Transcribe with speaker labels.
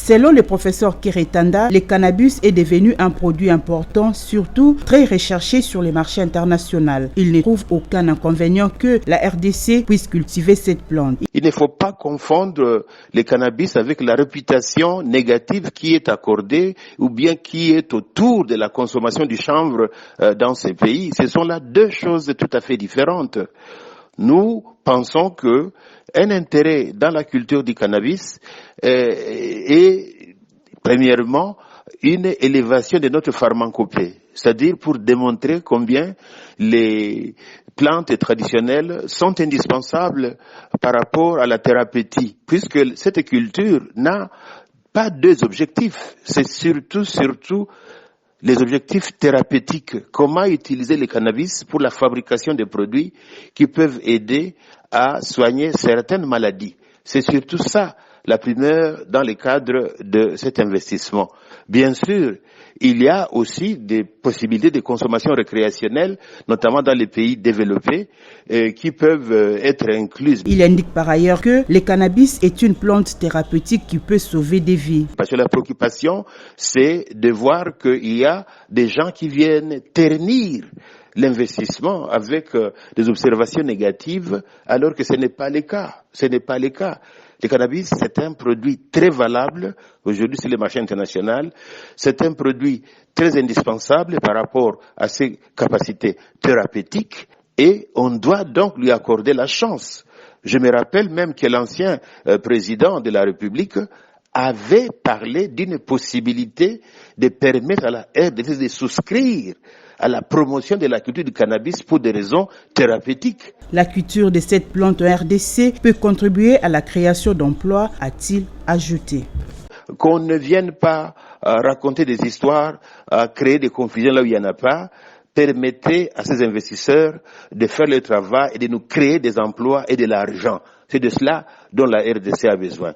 Speaker 1: Selon le professeur Kiretanda, le cannabis est devenu un produit important, surtout très recherché sur les marchés internationaux. Il ne trouve aucun inconvénient que la RDC puisse cultiver cette plante.
Speaker 2: Il ne faut pas confondre le cannabis avec la réputation négative qui est accordée ou bien qui est autour de la consommation du chanvre dans ces pays. Ce sont là deux choses tout à fait différentes. Nous pensons que un intérêt dans la culture du cannabis est premièrement une élévation de notre pharmacopée, c'est-à-dire pour démontrer combien les plantes traditionnelles sont indispensables par rapport à la thérapeutie, puisque cette culture n'a pas deux objectifs, c'est surtout les objectifs thérapeutiques. Comment utiliser le cannabis pour la fabrication de produits qui peuvent aider à soigner certaines maladies. C'est surtout ça la primeur dans le cadre de cet investissement. Bien sûr, il y a aussi des possibilités de consommation récréationnelle, notamment dans les pays développés, qui peuvent être incluses.
Speaker 1: Il indique par ailleurs que le cannabis est une plante thérapeutique qui peut sauver des vies.
Speaker 2: Parce que la préoccupation, c'est de voir qu'il y a des gens qui viennent ternir l'investissement avec des observations négatives, alors que ce n'est pas le cas. Ce n'est pas le cas. Le cannabis, c'est un produit très valable aujourd'hui sur les marchés internationaux. C'est un produit très indispensable par rapport à ses capacités thérapeutiques et on doit donc lui accorder la chance. Je me rappelle même que l'ancien président de la République avait parlé d'une possibilité de permettre à la RDC de souscrire à la promotion de la culture du cannabis pour des raisons thérapeutiques.
Speaker 1: La culture de cette plante en RDC peut contribuer à la création d'emplois, a-t-il ajouté.
Speaker 2: Qu'on ne vienne pas raconter des histoires, créer des confusions là où il n'y en a pas, permettez à ces investisseurs de faire le travail et de nous créer des emplois et de l'argent. C'est de cela dont la RDC a besoin.